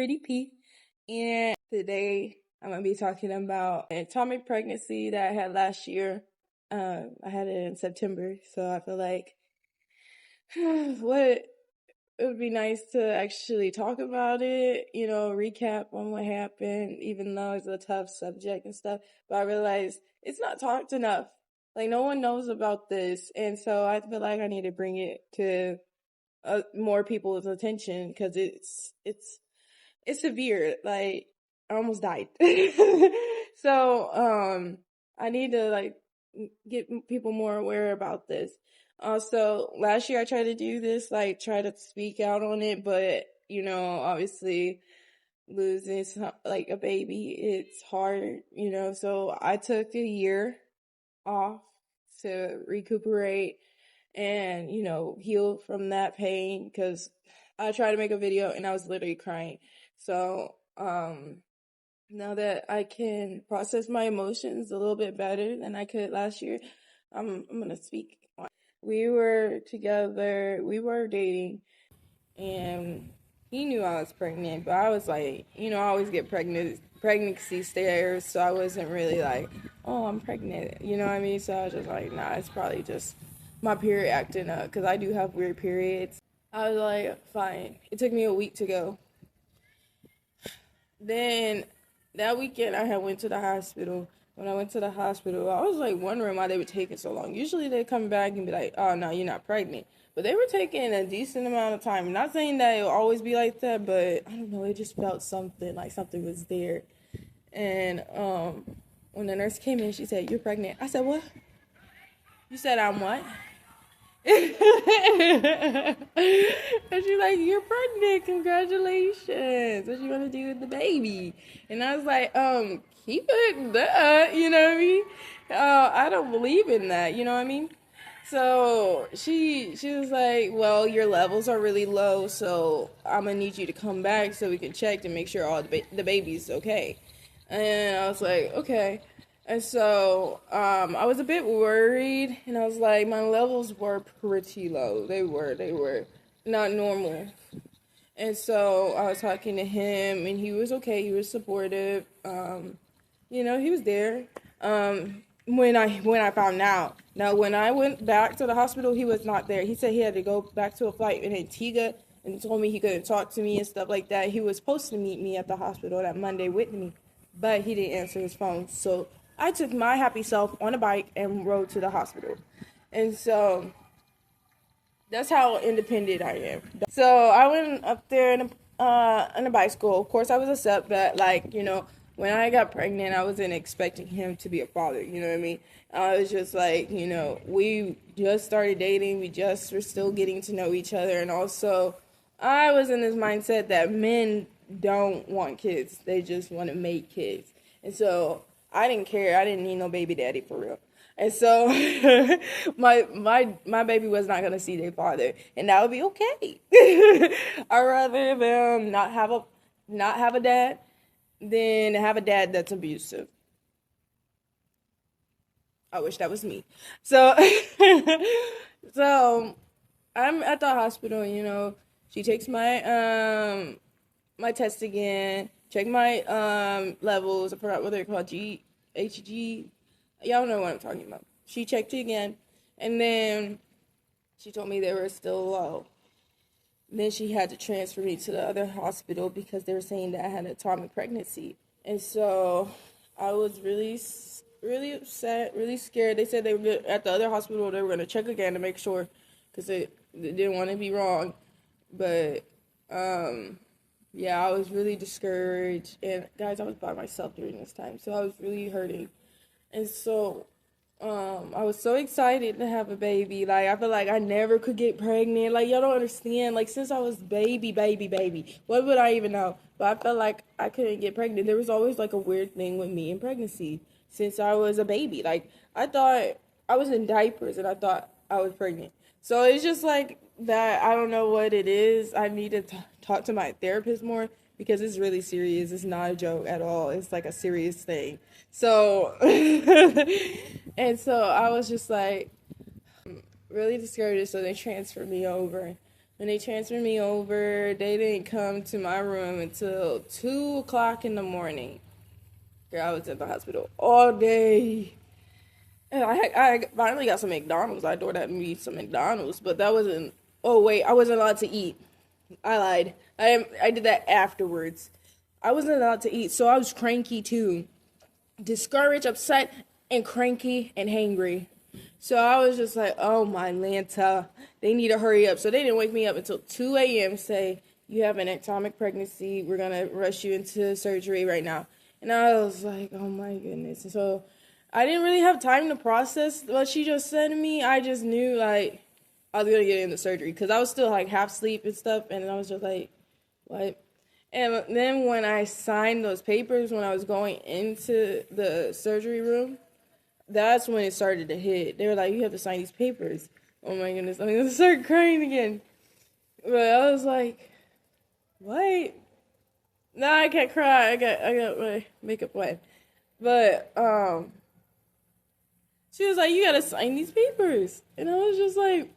Pretty P, and today I'm gonna be talking about an ectopic pregnancy that I had last year. I had it in September, so I feel like what it would be nice to actually talk about it, recap on what happened, even though it's a tough subject and stuff. But I realized it's not talked enough. Like, no one knows about this, and so I feel like I need to bring it to more people's attention because it's severe. Like, I almost died. So I need to get people more aware about this. Also, last year I tried to do this, try to speak out on it, but obviously losing a baby, it's hard, so I took a year off to recuperate and heal from that pain, because I tried to make a video and I was literally crying. So now that I can process my emotions a little bit better than I could last year, I'm gonna speak on. We were together, we were dating, and he knew I was pregnant, but I was like, I always get pregnancy stares, so I wasn't really like, oh, I'm pregnant, you know what I mean? So I was just like, nah, it's probably just my period acting up, because I do have weird periods. I was like, fine. It took me a week to go. Then that weekend I had went to the hospital. When I went to the hospital, I was like wondering why they were taking so long. Usually they come back and be like, oh, no, you're not pregnant. But they were taking a decent amount of time. Not saying that it will always be like that, but I don't know, it just felt something, like something was there. And when the nurse came in, she said, you're pregnant. I said, what? You said I'm what? And she's like, you're pregnant, congratulations. What you gonna do with the baby? And I was like, keep it, duh, you know what I mean? I don't believe in that, you know what I mean? So she was like, well, your levels are really low, so I'm gonna need you to come back so we can check to make sure all the baby's okay. And I was like, okay. And so I was a bit worried, and I was like, my levels were pretty low. They were not normal. And so I was talking to him, and he was okay. He was supportive. He was there. When I found out. Now, when I went back to the hospital, he was not there. He said he had to go back to a flight in Antigua, and told me he couldn't talk to me and stuff like that. He was supposed to meet me at the hospital that Monday with me, but he didn't answer his phone. So I took my happy self on a bike and rode to the hospital. And so that's how independent I am. So I went up there in a bicycle. Of course, I was upset, but when I got pregnant, I wasn't expecting him to be a father, you know what I mean? I was just like, we just started dating, we just were still getting to know each other, and also, I was in this mindset that men don't want kids, they just want to make kids, and so, I didn't care, I didn't need no baby daddy for real, and so, my baby was not gonna see their father, and that would be okay. I'd rather them not have a dad, than have a dad that's abusive. I wish that was me. So, so I'm at the hospital. She takes my my test again, check my levels. I forgot what they're called, HG. Y'all know what I'm talking about. She checked it again, and then she told me they were still low. Then she had to transfer me to the other hospital because they were saying that I had an ectopic pregnancy. And so I was really, really upset, really scared. They said at the other hospital they were going to check again to make sure, because they didn't want to be wrong. But, yeah, I was really discouraged. And, guys, I was by myself during this time, so I was really hurting. And so I was so excited to have a baby. I feel like I never could get pregnant. Y'all don't understand. Since I was baby, what would I even know? But I felt like I couldn't get pregnant. There was always, a weird thing with me in pregnancy since I was a baby. I thought I was in diapers, and I thought I was pregnant. So it's just that. I don't know what it is. I need to talk to my therapist more, because it's really serious. It's not a joke at all. It's a serious thing. So, and so I was just really discouraged. So they transferred me over. When they transferred me over, they didn't come to my room until 2 o'clock in the morning. Girl, I was at the hospital all day. And I finally got some McDonald's. I ordered me some McDonald's, but that wasn't. Oh wait, I wasn't allowed to eat. I lied. I did that afterwards. I wasn't allowed to eat, so I was cranky too, discouraged, upset, and cranky and hangry. So I was just like, oh my Lanta, they need to hurry up. So they didn't wake me up until 2 a.m. Say, you have an ectopic pregnancy. We're going to rush you into surgery right now. And I was like, oh my goodness. And so I didn't really have time to process what she just said to me. I just knew, like, I was going to get into surgery because I was still, like, half asleep and stuff. And I was just like, what? And then when I signed those papers, when I was going into the surgery room, that's when it started to hit. They were like, you have to sign these papers. Oh my goodness, I'm going to start crying again. But I was like, what? No, I can't cry. I got my makeup wet. But, she was like, you got to sign these papers. And I was just like,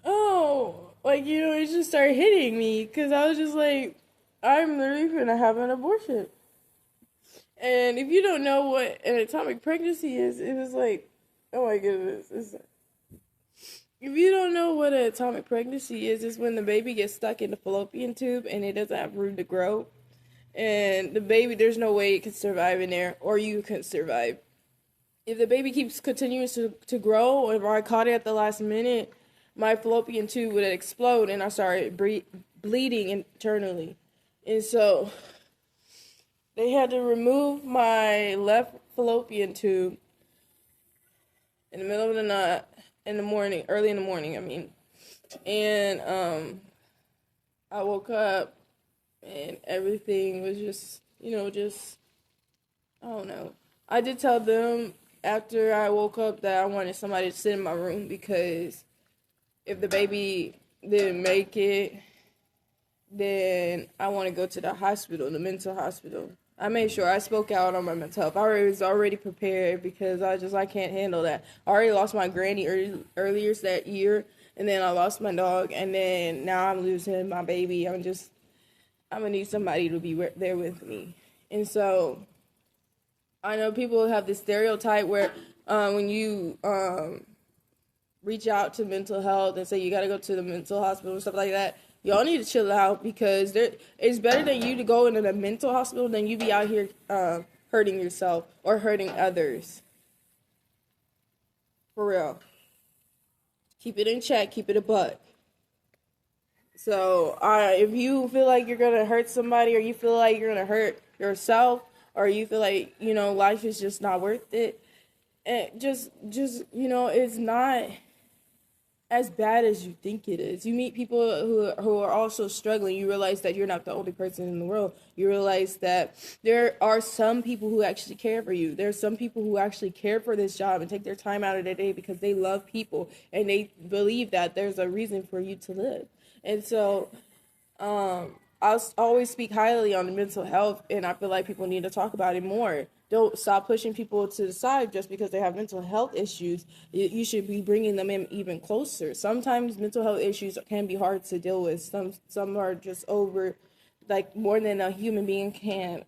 oh, like, you know, it just started hitting me. Because I was just like, I'm literally going to have an abortion. And if you don't know what an ectopic pregnancy is, it was like, oh my goodness. If you don't know what an ectopic pregnancy is, it's when the baby gets stuck in the fallopian tube and it doesn't have room to grow. And the baby, there's no way it can survive in there, or you can survive. If the baby keeps continuing to grow, or if I caught it at the last minute, my fallopian tube would explode and I started bleeding internally. And so they had to remove my left fallopian tube in the middle of the night, early in the morning, I mean. And I woke up and everything was just, I don't know. I did tell them after I woke up that I wanted somebody to sit in my room because if the baby didn't make it, then I want to go to the hospital, the mental hospital. I made sure I spoke out on my mental health. I was already prepared because I can't handle that. I already lost my granny earlier that year, and then I lost my dog, and then now I'm losing my baby. I'm going to need somebody to be there with me. And so I know people have this stereotype where when you reach out to mental health and say you got to go to the mental hospital and stuff like that, y'all need to chill out because it's better than you to go into the mental hospital than you be out here hurting yourself or hurting others. For real. Keep it in check. Keep it a buck. So if you feel like you're going to hurt somebody, or you feel like you're going to hurt yourself, or you feel like, life is just not worth it, and just it's not as bad as you think it is. You meet people who are also struggling. You realize that you're not the only person in the world. You realize that there are some people who actually care for you. There are some people who actually care for this job and take their time out of their day because they love people and they believe that there's a reason for you to live. And so I always speak highly on the mental health, and I feel like people need to talk about it more. Don't stop pushing people to the side just because they have mental health issues. You should be bringing them in even closer. Sometimes mental health issues can be hard to deal with. Some are just over, like, more than a human being can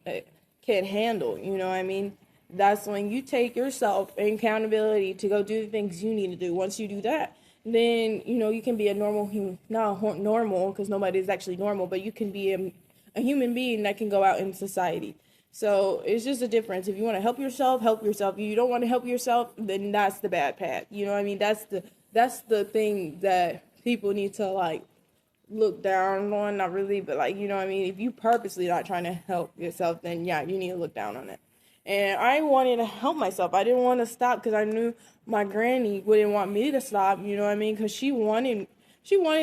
handle. You know what I mean? That's when you take yourself and accountability to go do the things you need to do. Once you do that, then, you can be a normal human. Not normal, because nobody is actually normal, but you can be a human being that can go out in society. So it's just a difference. If you want to help yourself, help yourself. If you don't want to help yourself, then that's the bad path. You know what I mean? That's the thing that people need to, like, look down on. Not really, but, like, you know what I mean? If you purposely not trying to help yourself, then yeah, you need to look down on it. And I wanted to help myself. I didn't want to stop because I knew my granny wouldn't want me to stop. You know what I mean? Because she wanted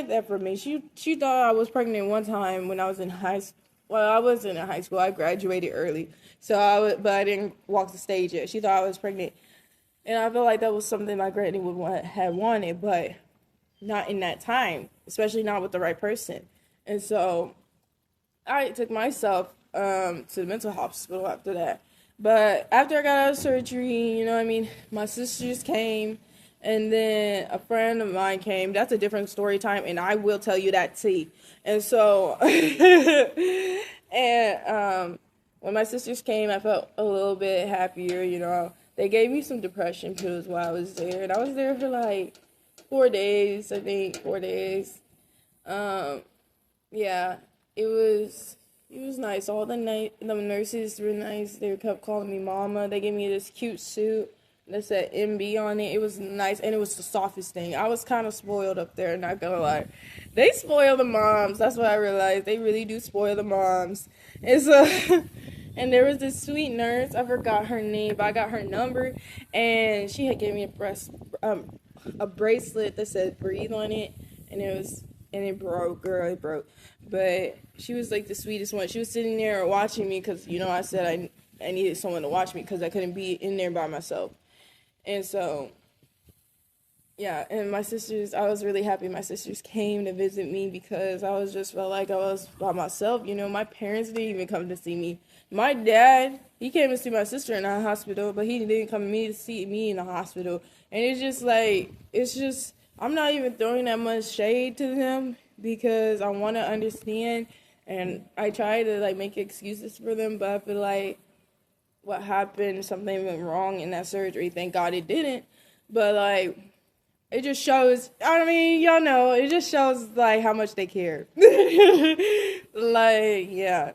that for me. She thought I was pregnant one time when I was in high school. Well, I wasn't in high school. I graduated early, but I didn't walk the stage yet. She thought I was pregnant, and I feel like that was something my granny would have wanted, but not in that time, especially not with the right person. And so I took myself to the mental hospital after that. But after I got out of surgery, my sisters came, And then a friend of mine came. That's a different story time, and I will tell you that tea. And so, and when my sisters came, I felt a little bit happier. You know, they gave me some depression pills while I was there, and I was there for like 4 days. I think 4 days. Um, yeah, it was nice. All the nurses were nice. They kept calling me mama. They gave me this cute suit that said MB on it. It was nice, and it was the softest thing. I was kind of spoiled up there, not gonna lie. They spoil the moms. That's what I realized. They really do spoil the moms. And so, and there was this sweet nurse. I forgot her name, but I got her number, and she had given me a bracelet that said "breathe" on it, and it broke, girl, it broke. But she was like the sweetest one. She was sitting there watching me because, you know, I said I needed someone to watch me because I couldn't be in there by myself. And so, yeah, and my sisters, I was really happy my sisters came to visit me because I was just felt like I was by myself. You know, my parents didn't even come to see me. My dad, he came to see my sister in the hospital, but he didn't come to see me in the hospital. And I'm not even throwing that much shade to them because I want to understand, and I try to like make excuses for them, but I feel like what happened, something went wrong in that surgery. Thank God it didn't, but like it just shows. I mean, y'all know, it just shows like how much they care. Like, yeah,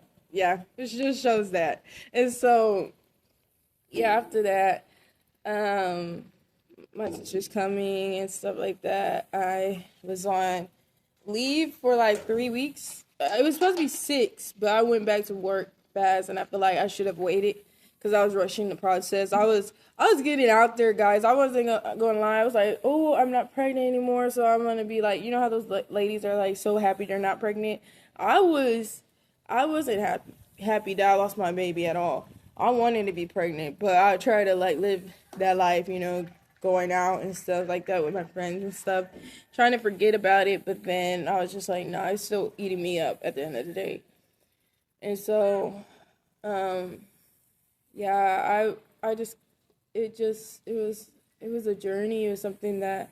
it just shows that. And so, yeah, after that, my sister's coming and stuff like that. I was on leave for like 3 weeks. It was supposed to be 6, but I went back to work fast, and I feel like I should have waited because I was rushing the process. I was getting out there, guys. I wasn't going to lie. I was like, oh, I'm not pregnant anymore, so I'm going to be like, you know how those ladies are like so happy they're not pregnant? I wasn't happy that I lost my baby at all. I wanted to be pregnant, but I tried to like live that life, you know, going out and stuff like that with my friends and stuff, trying to forget about it, but then I was just like, nah, it's still eating me up at the end of the day. And so, yeah, it was a journey. It was something that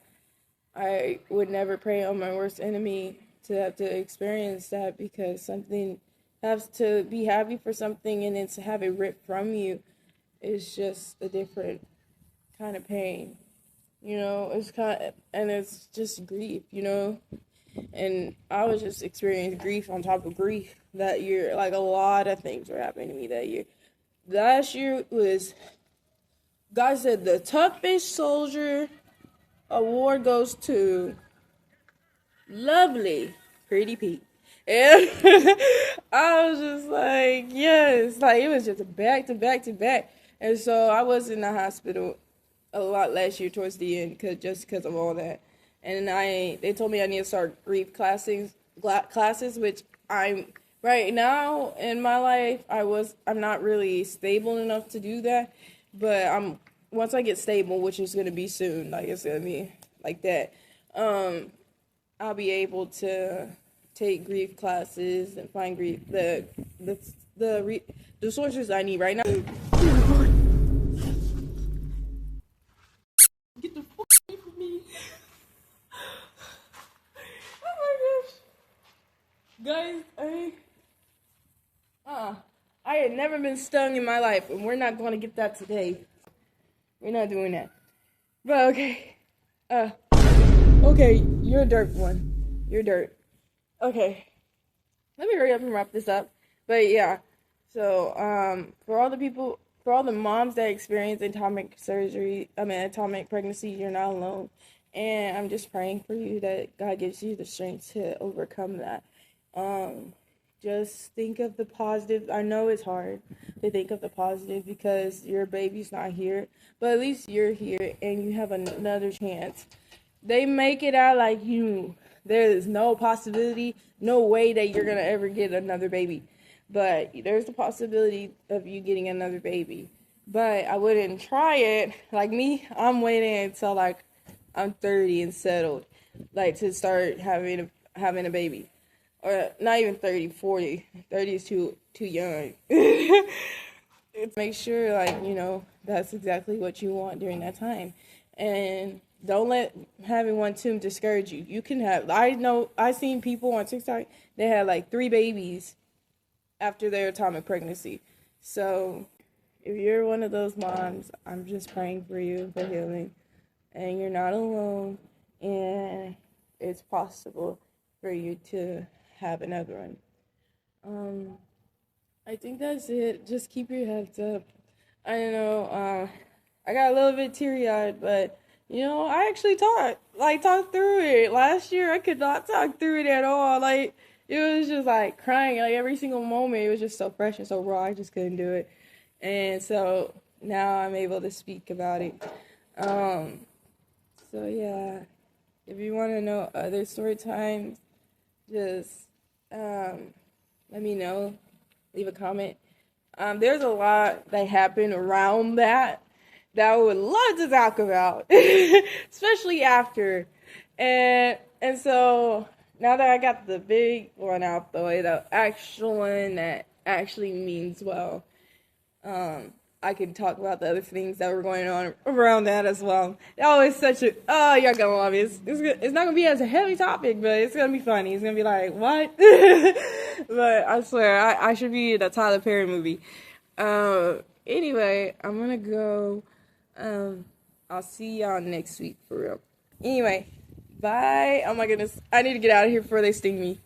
I would never pray on my worst enemy to have to experience that, because something has to be happy for something and then to have it ripped from you is just a different kind of pain, you know. And it's just grief, you know. And I was just experiencing grief on top of grief that year. Like, a lot of things were happening to me that year. Last year was, God said, the toughest soldier award goes to lovely Pretty Pete. And I was just like, yes, like it was just a back to back to back. And so I was in the hospital a lot last year towards the end because of all that. And they told me I need to start grief classes, which I'm right now in my life. I'm not really stable enough to do that, but once I get stable, which is gonna be soon, like it's gonna be like that. I'll be able to take grief classes and find grief the sources I need right now. Get the fuck away from me! Oh my gosh, guys! I had never been stung in my life, and we're not going to get that today. We're not doing that. But okay, okay, you're a dirt one. You're dirt. Okay, let me hurry up and wrap this up. But yeah, so for all the moms that experience atomic pregnancy, you're not alone. And I'm just praying for you that God gives you the strength to overcome that. Just think of the positive. I know it's hard to think of the positive because your baby's not here, but at least you're here and you have another chance. They make it out like there is no possibility, no way that you're going to ever get another baby. But there's the possibility of you getting another baby. But I wouldn't try it. Like me, I'm waiting until like I'm 30 and settled, like to start having a baby. Or not even 30, 40. 30 is too young. Make sure, like, that's exactly what you want during that time. And don't let having one too discourage you. You can have, I seen people on TikTok, they had like 3 babies after their atomic pregnancy. So if you're one of those moms, I'm just praying for you for healing. And you're not alone. And it's possible for you to have another one. I think that's it. Just keep your heads up. I know, I got a little bit teary-eyed, but, I actually talked through it. Last year, I could not talk through it at all. Like, it was just, like, crying. Like, every single moment, it was just so fresh and so raw. I just couldn't do it. And so, now I'm able to speak about it. So, yeah. If you want to know other story times, just, let me know. Leave a comment. There's a lot that happened around that I would love to talk about, especially after. And so now that I got the big one out the way, the actual one that actually means well, I can talk about the other things that were going on around that as well. That was such a, oh, you're gonna love it. It's not gonna be as a heavy topic, but it's gonna be funny. It's gonna be like, what? But I swear, I should be in a Tyler Perry movie. Anyway, I'm gonna go. I'll see y'all next week for real. Anyway, bye. Oh my goodness, I need to get out of here before they sting me.